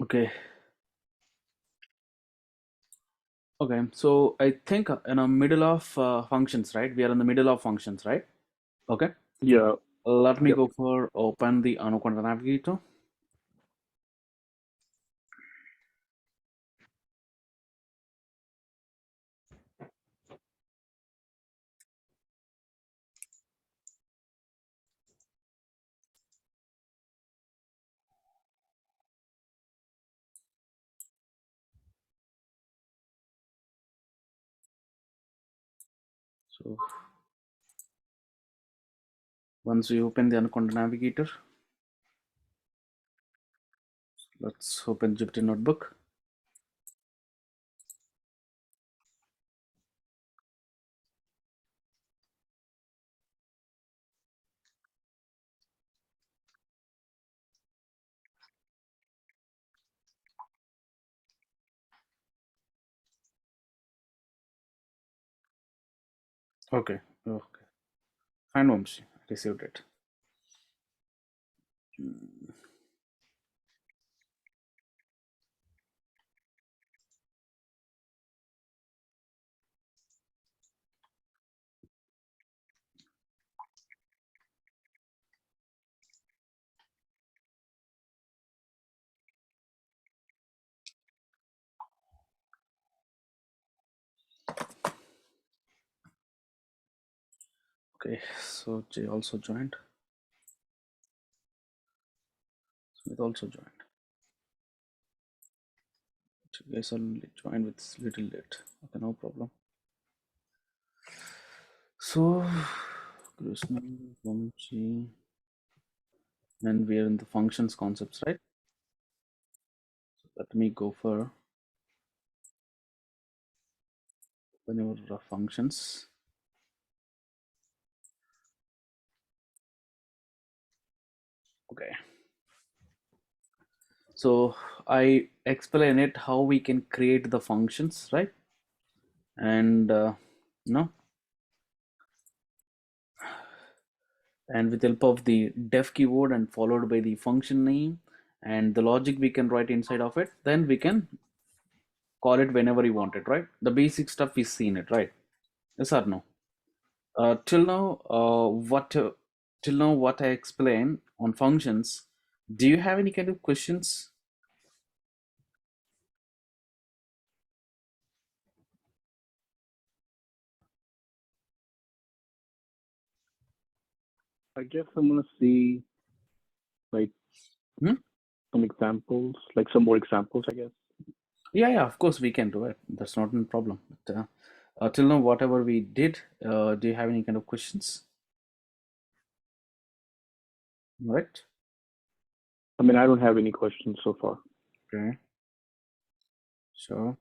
Okay. Okay. So I think in the middle of functions, right? We are in the middle of functions, right? Okay. Yeah. Let me Yep. go for open the Anaconda Navigator. So once we open the Anaconda Navigator, let's open Jupyter Notebook. Okay. Okay. Fine, Vamshi. Received it. Okay. So Jay also joined. Smith also joined. You guys only joined with little late. Okay, no problem. So Krishna, Vamshi, and we are in the functions concepts, right? Let me go for whenever functions. Okay. So I explain it how we can create the functions, right? And no, and with help of the def keyword and followed by the function name and the logic we can write inside of it, then we can call it whenever you want it, right? The basic stuff is seen it, right? Yes or no? Till now, what I explained on functions. Do you have any kind of questions? I guess I'm gonna see like Hmm? some examples, like some more examples, I guess. Yeah, yeah, of course we can do it. That's not a problem. But, till now, whatever we did, do you have any kind of questions? Right? I mean, I don't have any questions so far. Okay, sure.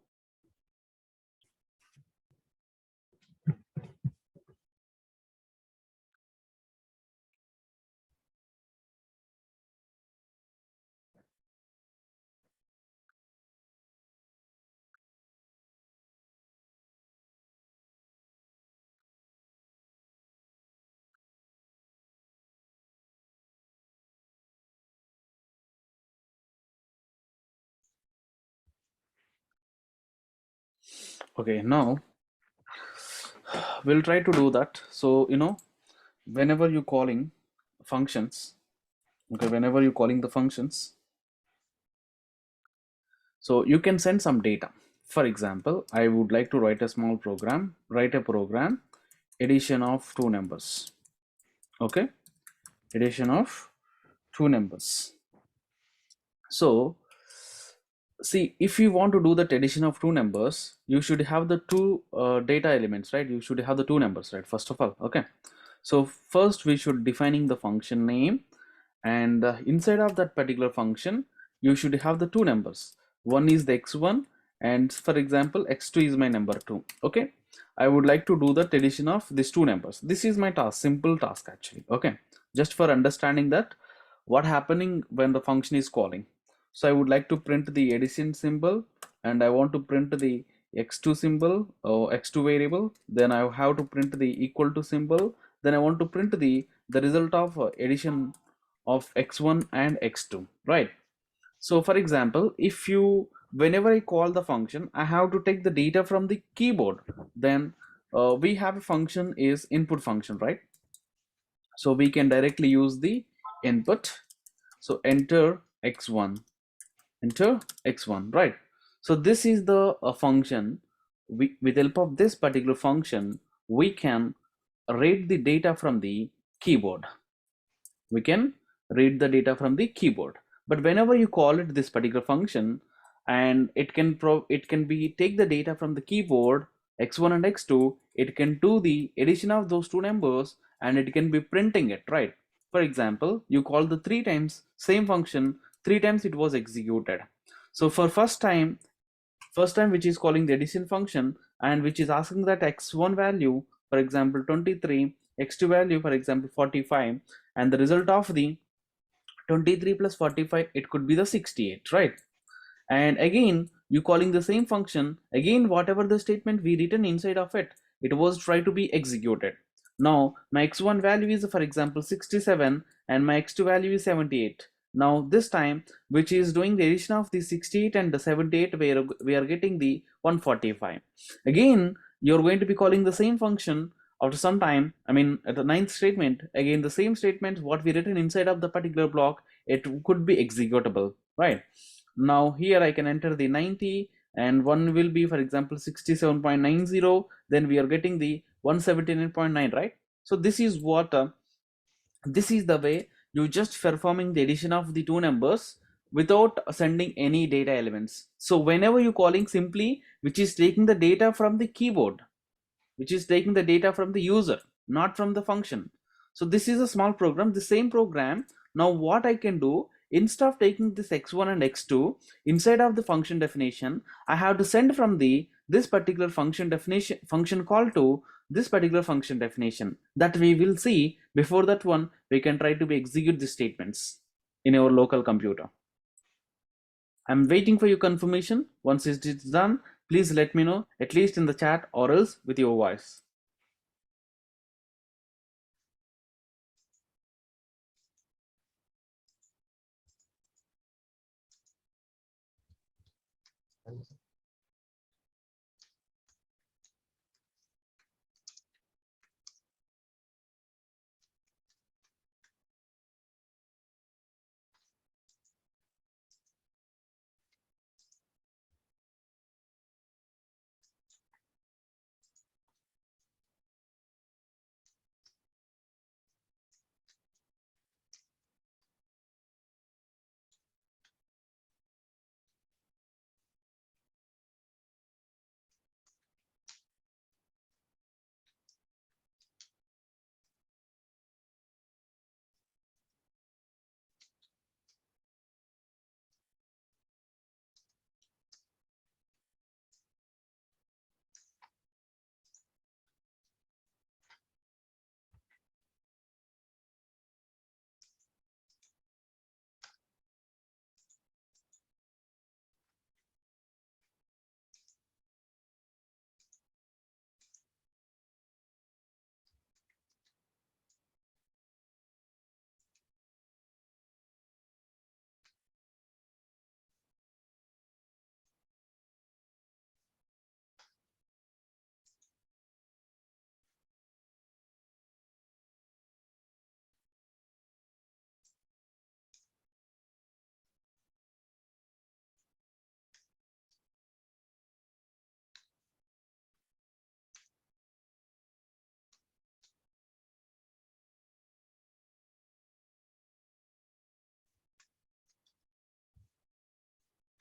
Okay, now we'll try to do that. So, whenever you're calling functions, okay, whenever you're calling the functions, so you can send some data. For example, I would like to write a small program, write a program, addition of two numbers. Okay, addition of two numbers. So, see, if you want to do that addition of two numbers, you should have the two data elements, right? You should have the two numbers, right? First of all, okay. So first we should defining the function name, and inside of that particular function, you should have the two numbers. One is the x1, and for example, x2 is my number 2. Okay, I would like to do the addition of these two numbers. This is my task, simple task actually. Okay, just for understanding that what happening when the function is calling. So I would like to print the addition symbol, and I want to print the x2 symbol or x2 variable. Then I have to print the equal to symbol. Then I want to print the result of addition of x1 and x2, right? So for example, if you whenever I call the function, I have to take the data from the keyboard. Then we have a function is input function, right? So we can directly use the input. So enter x1, enter x1, right? So this is the function. With help of this particular function, we can read the data from the keyboard. We can read the data from the keyboard. But whenever you call it this particular function, and it can be take the data from the keyboard x1 and x2, it can do the addition of those two numbers and it can be printing it, right? For example, you call the three times same function, three times it was executed. So for first time which is calling the addition function and which is asking that x1 value, for example 23, x2 value for example 45, and the result of the 23 plus 45, it could be the 68, right? And again you calling the same function again, whatever the statement we written inside of it, it was try to be executed. Now my x1 value is for example 67 and my x2 value is 78. Now this time which is doing the addition of the 68 and the 78, where we are getting the 145. Again you're going to be calling the same function after some time. I mean at the ninth statement, again the same statement what we written inside of the particular block, it could be executable, right? Now here I can enter the 90 and one will be for example 67.90, then we are getting the 179.9, right? So this is what this is the way you just performing the addition of the two numbers without sending any data elements. So whenever you calling simply which is taking the data from the keyboard, which is taking the data from the user, not from the function. So this is a small program, the same program. Now what I can do, instead of taking this x1 and x2 inside of the function definition, I have to send from the this particular function definition function call to this particular function definition that we will see. Before that one, we can try to execute the statements in our local computer. I'm waiting for your confirmation. Once it is done, please let me know, at least in the chat or else with your voice.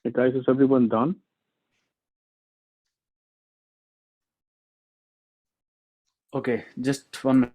Hey guys, is everyone done? Okay, just 1 minute.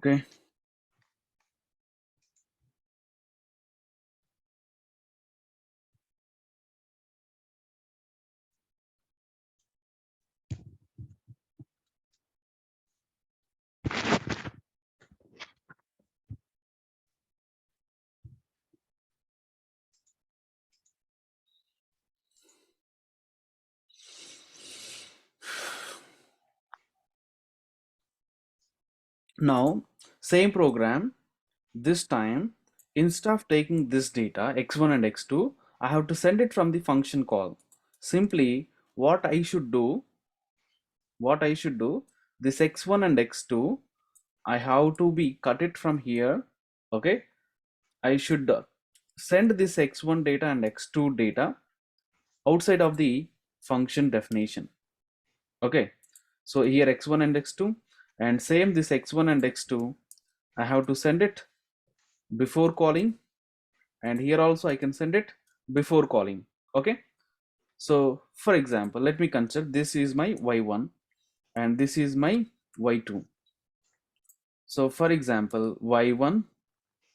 Okay. Now, same program, this time, instead of taking this data, x1 and x2, I have to send it from the function call. Simply, what I should do, this x1 and x2, I have to be cut it from here. Okay. I should send this x1 data and x2 data outside of the function definition. Okay. So here x1 and x2, and same this x1 and x2, I have to send it before calling, and here also I can send it before calling. Okay. So for example, let me consider this is my y1 and this is my y2. So for example, y1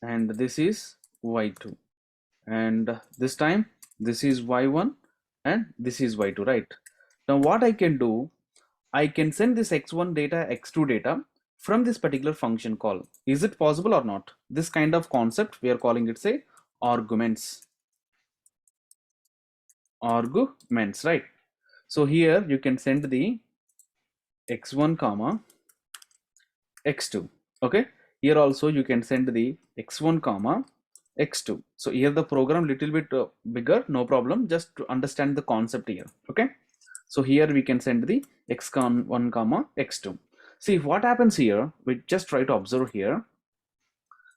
and this is y2, and this time this is y1 and this is y2, right? Now what I can do, I can send this x1 data, x2 data from this particular function call. Is it possible or not? This kind of concept we are calling it, say, arguments. Arguments, right? So here you can send the x1 comma x2. Okay, here also you can send the x1 comma x2. So here the program little bit bigger, no problem, just to understand the concept here. Okay, so here we can send the x1 comma x2. See what happens here, we just try to observe here.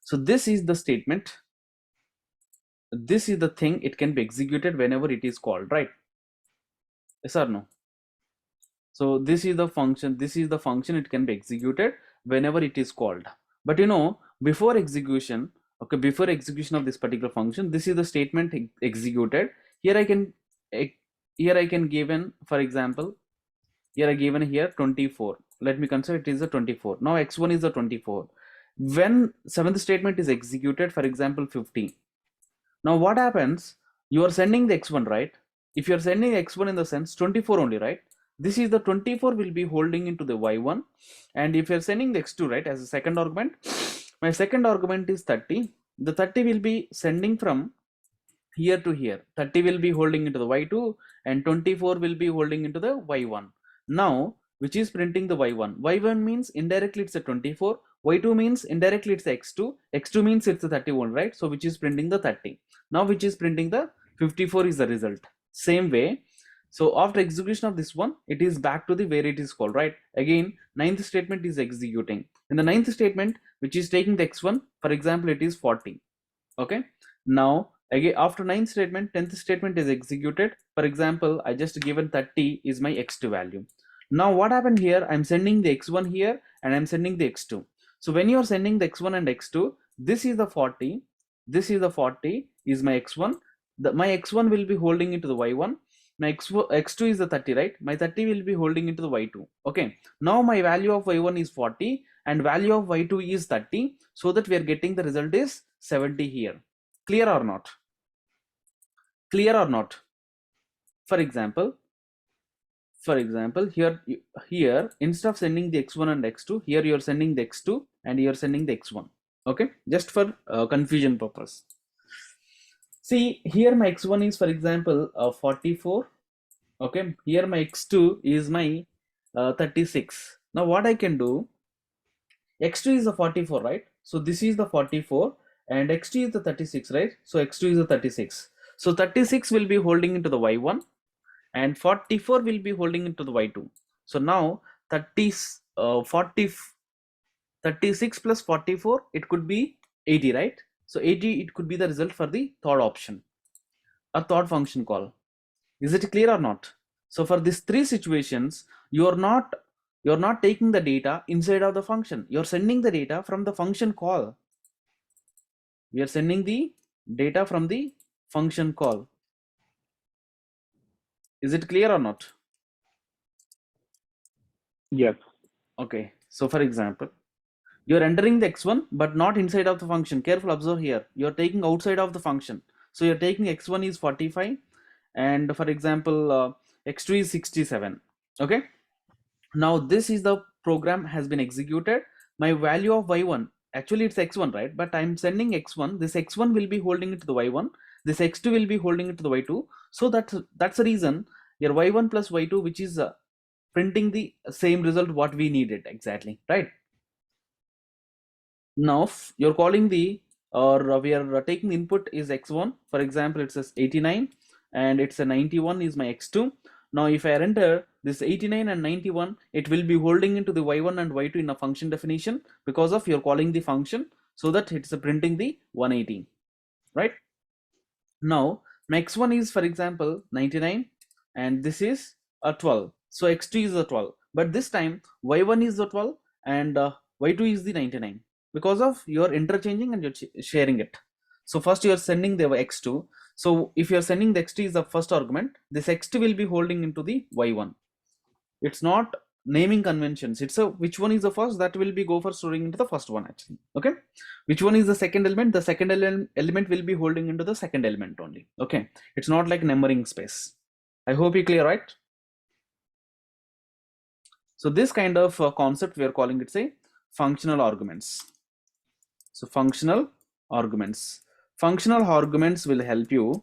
So this is the statement, this is the thing, it can be executed whenever it is called, right? Yes or no? So this is the function, it can be executed whenever it is called. But before execution, okay, before execution of this particular function, this is the statement executed. Here I can given, for example, here I given here 24. Let me consider it is a 24. Now x1 is a 24. When seventh statement is executed, for example 50. Now what happens? You are sending the x1, right? If you are sending x1 in the sense 24 only, right? This is the 24 will be holding into the y1, and if you are sending the x2, right, as a second argument, my second argument is 30. The 30 will be sending from here to here. 30 will be holding into the y2 and 24 will be holding into the y1. Now which is printing the y1? Y1 means indirectly it's a 24, y2 means indirectly it's x2, x2 means it's a 31, right? So which is printing the 30. Now which is printing the 54 is the result. Same way, so after execution of this one, it is back to the where it is called, right? Again, ninth statement is executing. In the ninth statement, which is taking the x1, for example, it is 40. Okay. Now again, after ninth statement, 10th statement is executed. For example, I just given 30 is my x2 value. Now what happened here? I'm sending the x1 here and I'm sending the x2. So when you are sending the x1 and x2, this is the 40, this is the 40 is my x1. My x1 will be holding into the y1. My x2 is the 30, right? My 30 will be holding into the y2. Okay. Now my value of y1 is 40 and value of y2 is 30, so that we are getting the result is 70 here. Clear or not? Clear or not? For example, here instead of sending the x1 and x2, here you are sending the x2 and you are sending the x1. Okay, just for confusion purpose. See here my x1 is, for example, 44. Okay, here my x2 is my 36. Now what I can do, x2 is the 44, right? So this is the 44 and x2 is the 36, right? So x2 is the 36. So 36 will be holding into the y1 and 44 will be holding into the y2. So now 36 plus 44, it could be 80, right? So 80, it could be the result for the third option, a third function call. Is it clear or not? So for these three situations, you're not taking the data inside of the function. You're sending the data from the function call. We are sending the data from the function call. Is it clear or not? Yes. Okay. So for example, You're entering the x1 but not inside of the function. Careful, observe here, you're taking outside of the function. So you're taking x1 is 45, and for example x2 is 67. Okay, now this is the program has been executed. My value of y1, actually it's x1, right? But I'm sending x1, this x1 will be holding it to the y1, this x2 will be holding it to the y2. So that's the reason your y1 plus y2, which is printing the same result what we needed exactly, right? Now you're calling the, or we are taking the input is x1, for example it says 89, and it's a 91 is my x2. Now if I enter this 89 and 91, it will be holding into the y1 and y2 in a function definition, because of you're calling the function, so that it's printing the 118, right? Now my x1 is for example 99, and this is a 12, so x2 is a 12, but this time y1 is the 12, and y2 is the 99, because of you're interchanging and you're sharing it. So first you are sending the x2. So if you're sending the x2 is the first argument, this x2 will be holding into the y1. It's not naming conventions, it's a which one is the first, that will be go for storing into the first one actually. Okay, which one is the second element, the second element will be holding into the second element only. Okay, it's not like numbering space. I hope you clear, right? So this kind of concept we are calling it say functional arguments. So functional arguments will help you,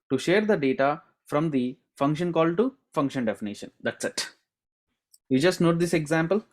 to share the data from the function call to function definition. That's it. You just note this example.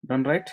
Done, right?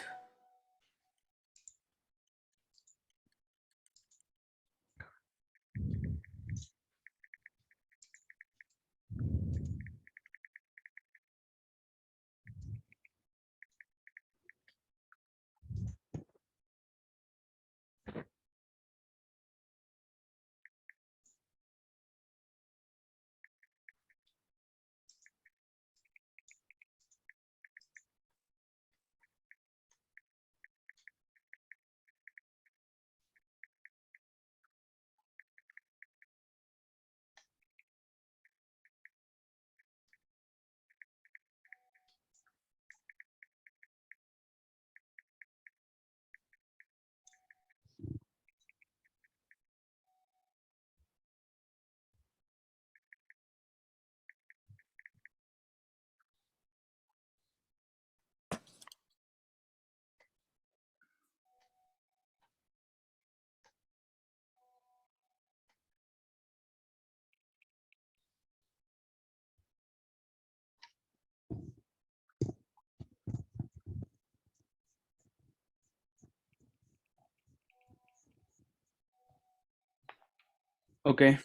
Okay,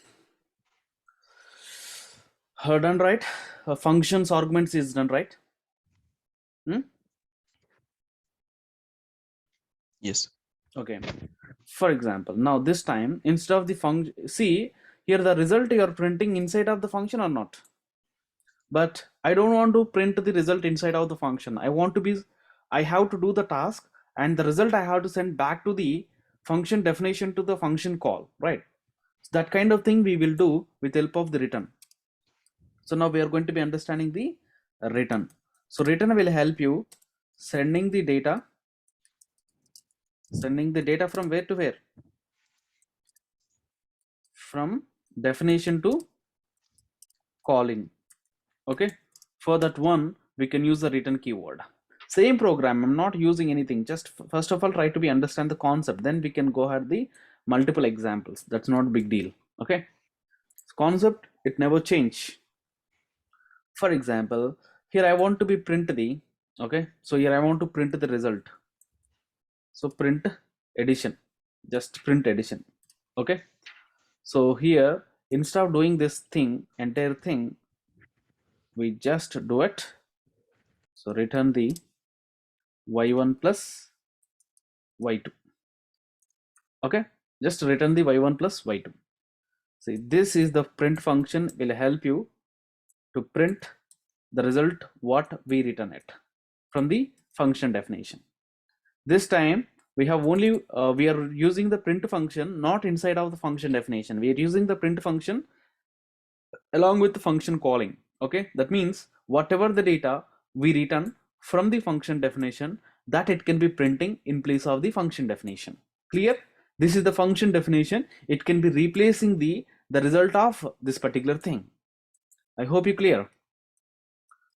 done right. Functions arguments is done right. Hmm? Yes. Okay, for example, now this time instead of the function, see here the result you are printing inside of the function or not, but I don't want to print the result inside of the function. I have to do the task, and the result I have to send back to the function definition to the function call, right? So that kind of thing we will do with help of the return. So now we are going to be understanding the return. So return will help you sending the data, from where to where, from definition to calling. Okay, for that one we can use the return keyword. Same program, I'm not using anything, just first of all try to be understand the concept, then we can go ahead the multiple examples. That's not a big deal. Okay, concept it never change. For example, here I want to be print the, okay, so here I want to print the result. So print addition, just print addition. Okay, so here instead of doing this thing, entire thing, we just do it. So return the y1 plus y2. Okay, just return the y1 plus y2. See, this is the print function will help you to print the result what we return it from the function definition. This time we have only we are using the print function not inside of the function definition. We are using the print function along with the function calling. Okay, that means whatever the data we return from the function definition, that it can be printing in place of the function definition. Clear? This is the function definition. It can be replacing the result of this particular thing. I hope you clear.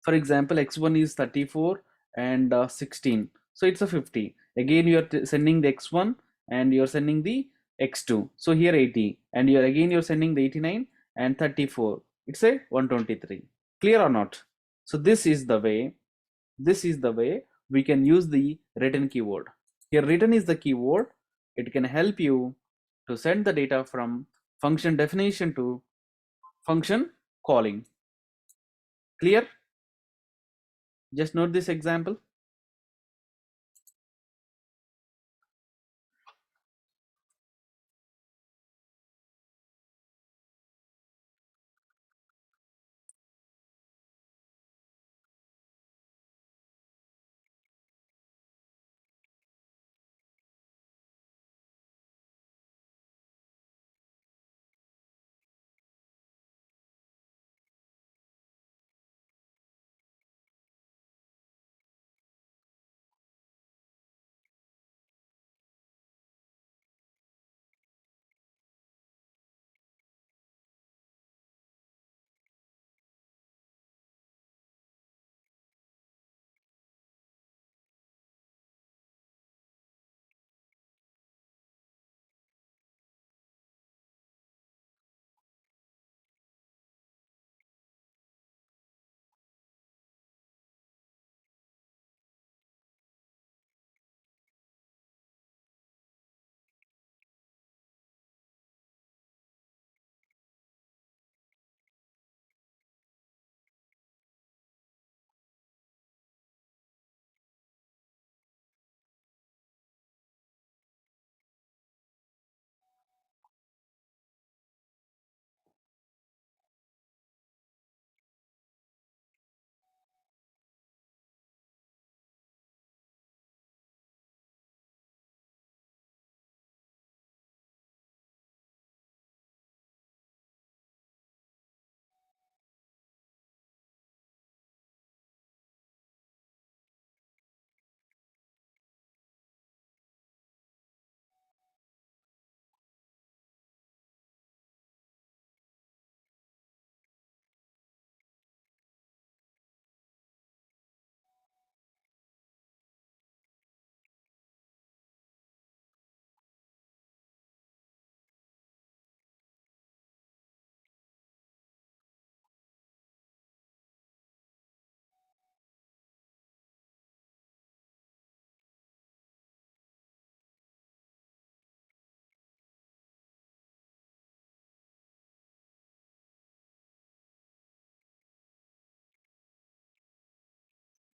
For example, x1 is 34 and 16, so it's a 50. Again you are sending the x1 and you're sending the x2, so here 80, and you're sending the 89 and 34, it's a 123. Clear or not? So this is the way we can use the return keyword. Here return is the keyword. It can help you to send the data from function definition to function calling. Clear? Just note this example.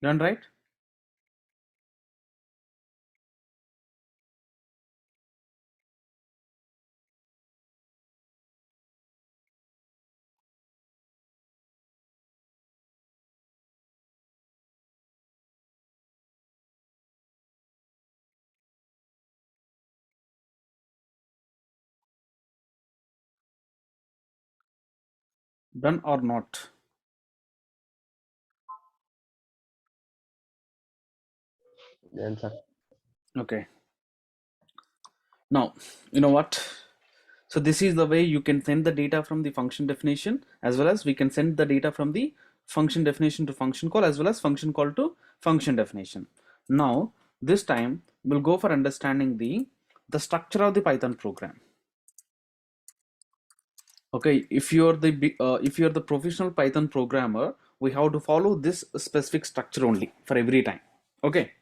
Done, right? Done or not? Then, sir. Okay. Now, you know what? So this is the way you can send the data from the function definition, as well as we can send the data from the function definition to function call, as well as function call to function definition. Now, this time we'll go for understanding the structure of the Python program. Okay, if you're the professional Python programmer, we have to follow this specific structure only for every time. Okay,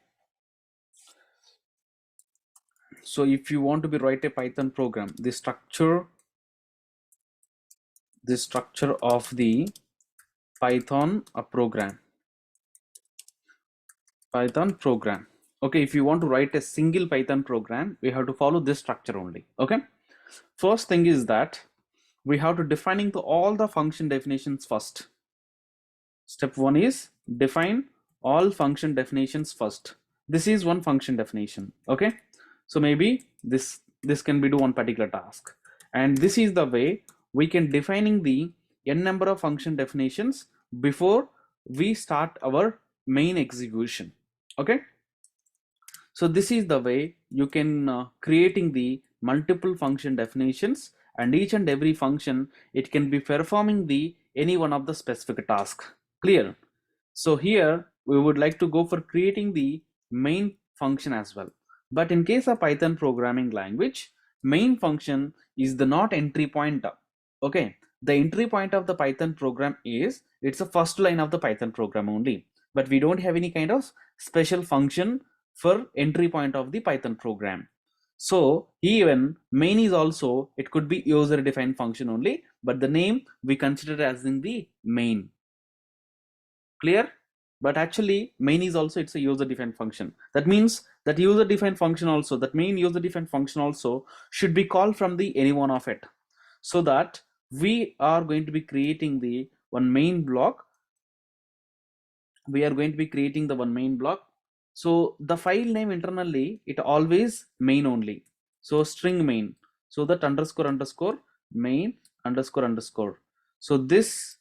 so if you want to be write a Python program, the structure of the Python program. Okay, if you want to write a single Python program, we have to follow this structure only. Okay, first thing is that we have to defining all the function definitions first. Step one is define all function definitions first. This is one function definition. Okay, so maybe this can be do one particular task, and this is the way we can defining the n number of function definitions before we start our main execution. Okay, so this is the way you can creating the multiple function definitions, and each and every function, it can be performing the any one of the specific task. Clear? So here we would like to go for creating the main function as well. But in case of Python programming language, main function is the not entry pointer. Okay, the entry point of the Python program is it's the first line of the Python program only, but we don't have any kind of special function for entry point of the Python program. So even main is also, it could be user defined function only, but the name we consider as in the main. Clear? But actually main is also, it's a user defined function. That means that user defined function also, that main user defined function also should be called from the any one of it, so that we are going to be creating the one main block. We are going to be creating the one main block. So the file name internally, it always main only. So string main, so that underscore main underscore. So this,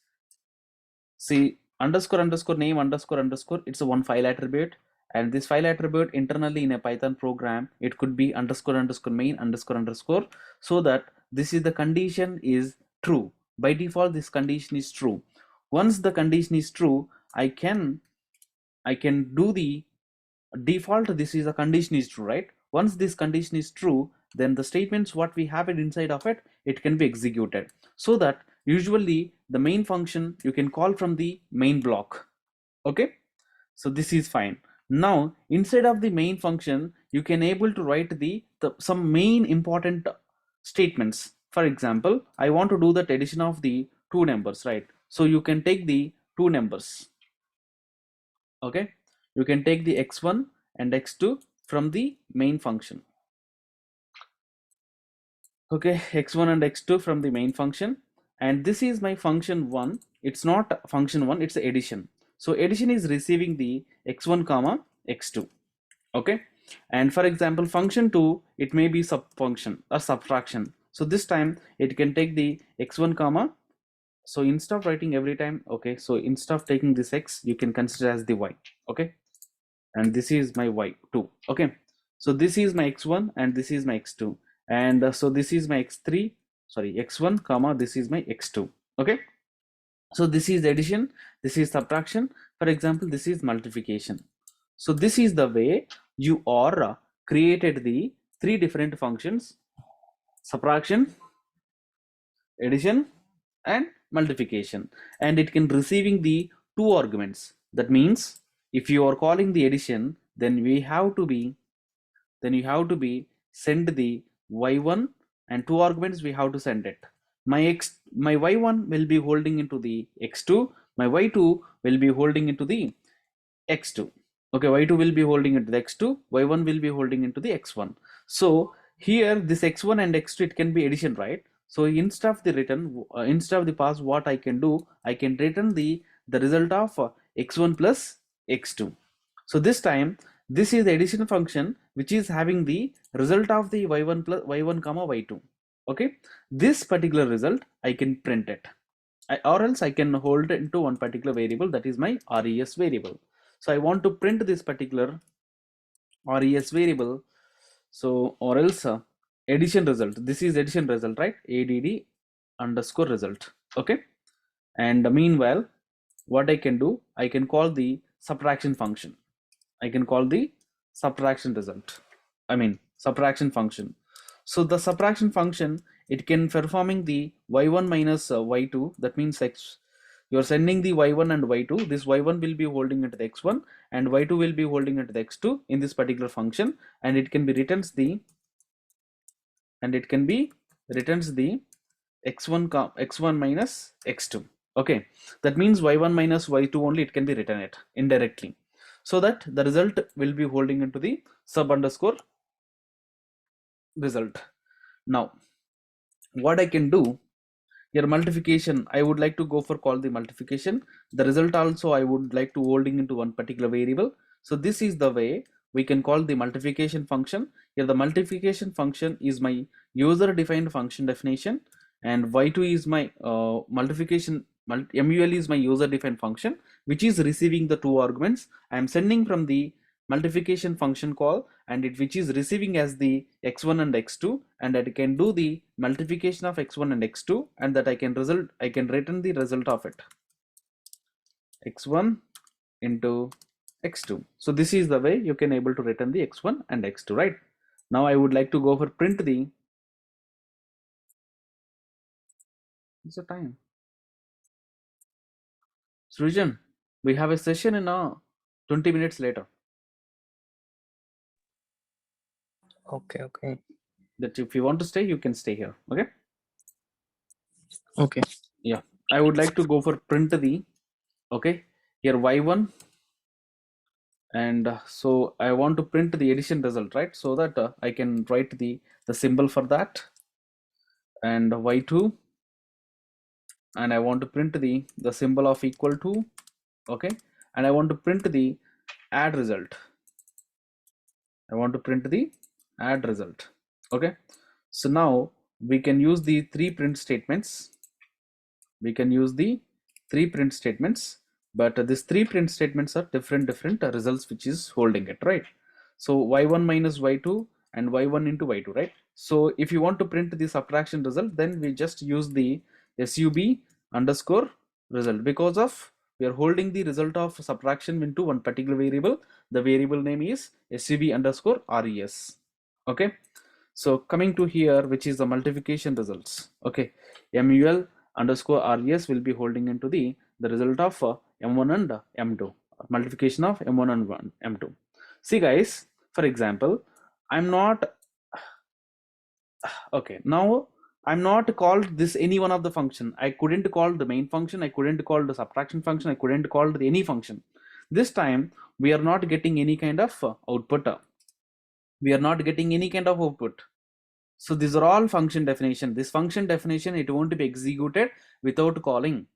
see, underscore name underscore, it's a one file attribute, and this file attribute internally in a Python program, it could be underscore main underscore, so that this is the condition is true. By default this condition is true. Once the condition is true, I can do the default, this is a condition is true, right? Once this condition is true, then the statements what we have it inside of it, it can be executed. So that usually the main function you can call from the main block. Okay, so this is fine. Now inside of the main function, you can able to write the some main important statements. For example, I want to do that addition of the two numbers, right? So you can take the two numbers. Okay, you can take the x1 and x2 from the main function. Okay, x1 and x2 from the main function, and this is my function 1. It's not function 1, it's addition. So addition is receiving the x1 comma x2. Okay, and for example function 2, it may be sub function or subtraction. So this time it can take the x1 comma, so instead of writing every time, okay, so instead of taking this x, you can consider as the y. Okay, and this is my y2. Okay, so this is my x1 and this is my x2, and so this is my x3, sorry, x1 comma, this is my x2. Okay, so this is addition, this is subtraction, for example this is multiplication. So this is the way you are created the three different functions: subtraction, addition, and multiplication, and it can receiving the two arguments. That means if you are calling the addition, then we have to be, you have to be send the y1, and two arguments we have to send it. My y1 will be holding into the x2, my y2 will be holding into the x2. Okay, y2 will be holding into the x2, y1 will be holding into the x1. So here this x1 and x2, it can be addition, right? So instead of the return, instead of the pass, what I can do, I can return the result of x1 plus x2. So this time, this is the addition function which is having the result of the y1 plus y1 comma y2. Okay, this particular result I can print it, or else I can hold it into one particular variable, that is my res variable. So I want to print this particular res variable. So or else addition result, this is addition result, right? Add underscore result. Okay, and meanwhile what I can do, I can call the subtraction function. I can call the subtraction result, I mean subtraction function. So the subtraction function, it can performing the y1 minus y2, that means x, you are sending the y1 and y2, this y1 will be holding into the x1 and y2 will be holding into the x2 in this particular function, and it can be returns the x1 minus x2. Okay, that means y1 minus y2 only it can be written it indirectly, so that the result will be holding into the sub underscore result. Now what I can do here, multiplication, I would like to go for call the multiplication. The result also I would like to holding into one particular variable. So this is the way we can call the multiplication function. Here the multiplication function is my user defined function definition, and y2 is my multiplication, mul is my user defined function which is receiving the two arguments. I am sending from the multiplication function call, and it which is receiving as the x1 and x2, and I can do the multiplication of x1 and x2, and that I can return the result of it, x1 into x2. So this is the way you can able to return the x1 and x2, right? Now I would like to go for print the, what's the time, Srujan, we have a session in 20 minutes later. Okay, okay. That if you want to stay, you can stay here. Okay. Okay. Yeah, I would like to go for print the, okay, here y1, and so I want to print the addition result, right? So that I can write the symbol for that, and y2, and I want to print the symbol of equal to, okay, and I want to print the add result. I want to print the add result. Okay, so now we can use the three print statements. We can use the three print statements, but these three print statements are different results which is holding it, right? So y1 minus y2 and y1 into y2, right? So if you want to print the subtraction result, then we just use the sub underscore result, because of we are holding the result of subtraction into one particular variable. The variable name is sub underscore res. Okay, so coming to here, which is the multiplication results. Okay, mul underscore res will be holding into the result of m1 and m2, multiplication of m1 and m2. See guys, for example, I'm not, okay, now I'm not called this any one of the function. I couldn't call the main function, I couldn't call the subtraction function, I couldn't call the any function. This time we are not getting any kind of output. We are not getting any kind of output. So these are all function definition. This function definition, it won't be executed without calling.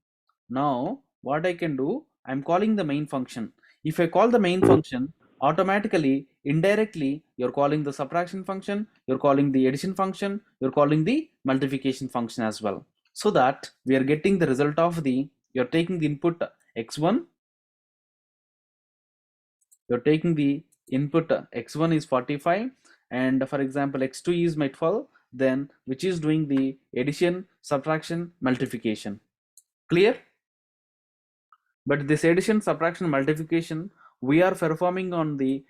Now what I can do, I'm calling the main function. If I call the main function, automatically indirectly you're calling the subtraction function, you're calling the addition function, you're calling the multiplication function as well, so that we are getting the result of the, you're taking the input x1, you're taking the input x1 is 45, and for example x2 is my 12, then which is doing the addition, subtraction, multiplication. Clear? But this addition, subtraction, multiplication, we are performing on the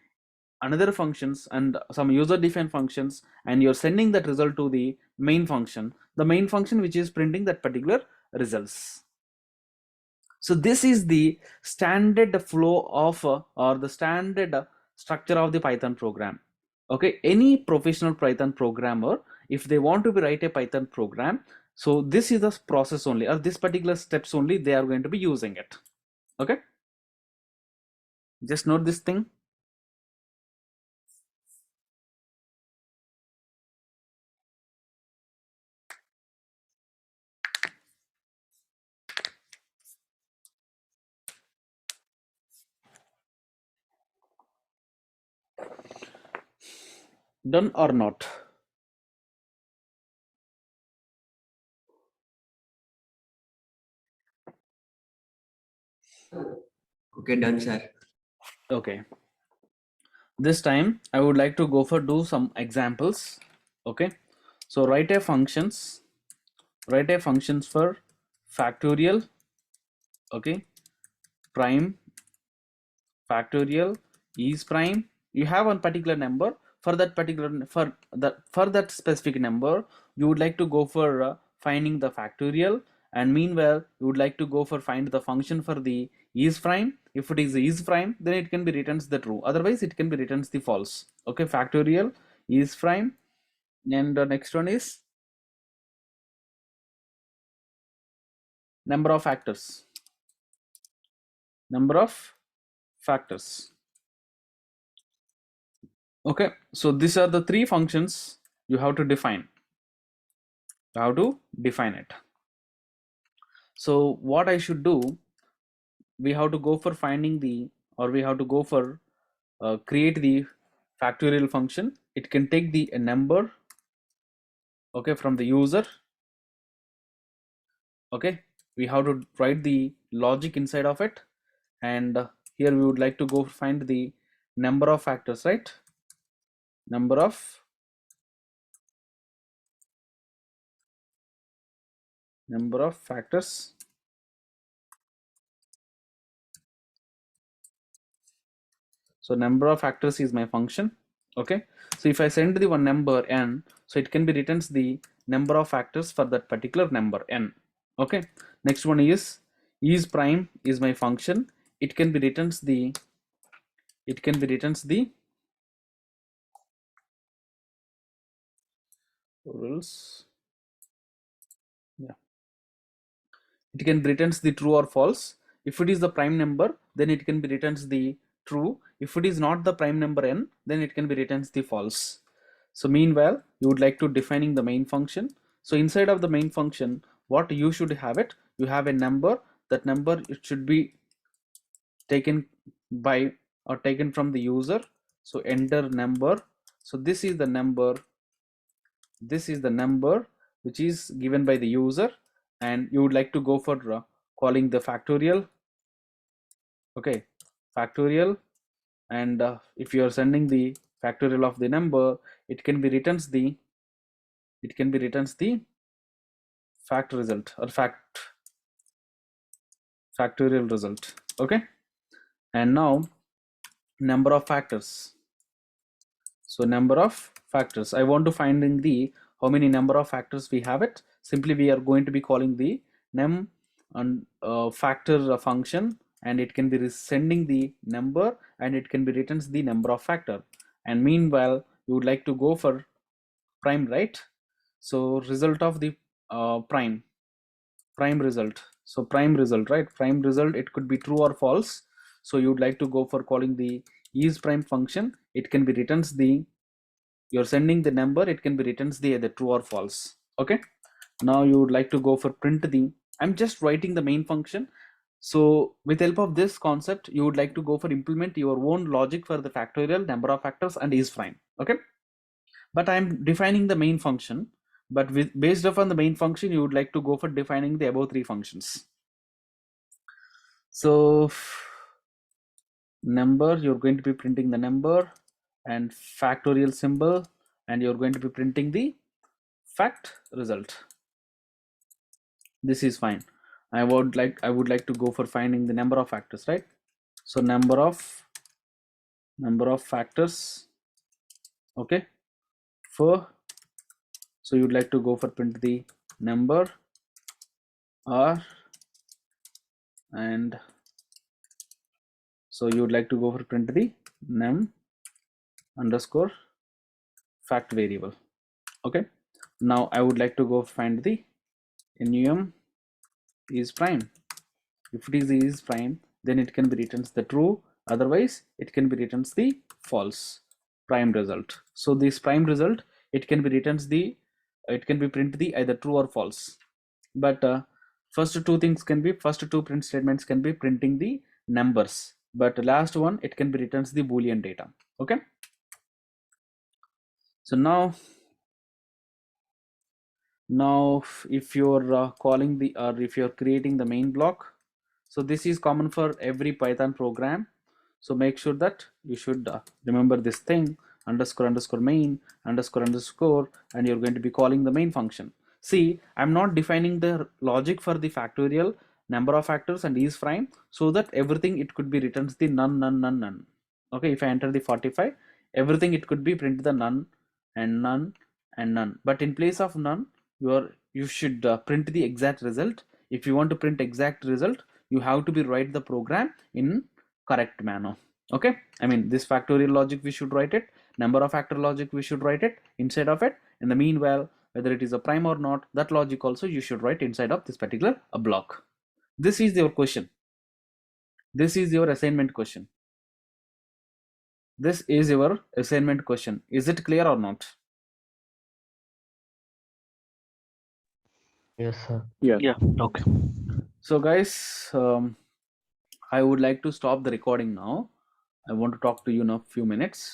another functions and some user defined functions, and you're sending that result to the main function, the main function which is printing that particular results. So this is the standard flow of or the standard structure of the Python program. Okay, any professional Python programmer, if they want to be write a Python program, so this is the process only, or this particular steps only they are going to be using it. Okay, Just note this thing. Done or not? Okay, done, sir. Okay. This time I would like to go for do some examples. Okay. So write a functions for factorial, okay, prime, factorial, is prime. You have one particular number. For that particular for that specific number, you would like to go for finding the factorial, and meanwhile you would like to go for find the function for the is prime. If it is prime, then it can be returns the true, otherwise it can be returns the false. Okay, factorial, is prime, and the next one is number of factors. Okay, so these are the three functions you have to define. It. So what I should do, we have to go for finding the, or we have to go for create the factorial function. It can take the a number, okay, from the user. Okay, we have to write the logic inside of it, and here we would like to go find the number of factors, right? Number of factors. So number of factors is my function. Okay, so if I send the one number n, so it can be returns the number of factors for that particular number n. Okay, next one is prime is my function. It can be returns the rules. Yeah, it can returns the true or false. If it is the prime number, then it can be returns the true. If it is not the prime number n, then it can be returns the false. So meanwhile, you would like to defining the main function. So inside of the main function, what you should have it, you have a number. That number, it should be taken by or taken from the user. So enter number. So this is the number which is given by the user, and you would like to go for calling the factorial. Okay, factorial, and if you are sending the factorial of the number, it can be returns the fact result or factorial result. Okay, and now number of factors. So number of factors, I want to find in the how many number of factors we have it. Simply we are going to be calling the num and factor function, and it can be sending the number, and it can be returns the number of factor. And meanwhile you would like to go for prime, right? So result of the prime result. So prime result, right? Prime result, it could be true or false. So you would like to go for calling the is prime function. It can be returns the, you're sending the number, it can be returns the either true or false. Okay, now you would like to go for print the, I'm just writing the main function. So with help of this concept, you would like to go for implement your own logic for the factorial, number of factors, and is prime. Okay, but I'm defining the main function, but based upon the main function, you would like to go for defining the above three functions. So number, you're going to be printing the number and factorial symbol, and you're going to be printing the fact result. This is fine. I would like to go for finding the number of factors, right? So number of factors. Okay, for, so you'd like to go for print the number r, and so you would like to go for print the num underscore fact variable. Okay, now I would like to go find the num is prime. If it is prime, then it can be returns the true, Otherwise, it can be written as the false prime result. So this prime result, it can be written as the, it can be print the either true or false. But first two print statements can be printing the numbers. But last one, it can be written as the Boolean data. Okay. So now if you're calling the, or if you're creating the main block, so this is common for every Python program. So make sure that you should remember this thing, underscore underscore main underscore underscore, and you're going to be calling the main function. See, I'm not defining the logic for the factorial, number of factors and is prime, so that everything it could be written as the none none none none. Okay, if I enter the 45, everything it could be print the none and none and none. But in place of none, you should print the exact result. If you want to print exact result, you have to be write the program in correct manner. Okay, I mean this factorial logic we should write it, number of factor logic we should write it inside of it. In the meanwhile, whether it is a prime or not, that logic also you should write inside of this particular block. This is your question. This is your assignment question. This is your assignment question. Is it clear or not? Yes, sir. Yes. Yeah. Okay. So guys, I would like to stop the recording now. I want to talk to you in a few minutes.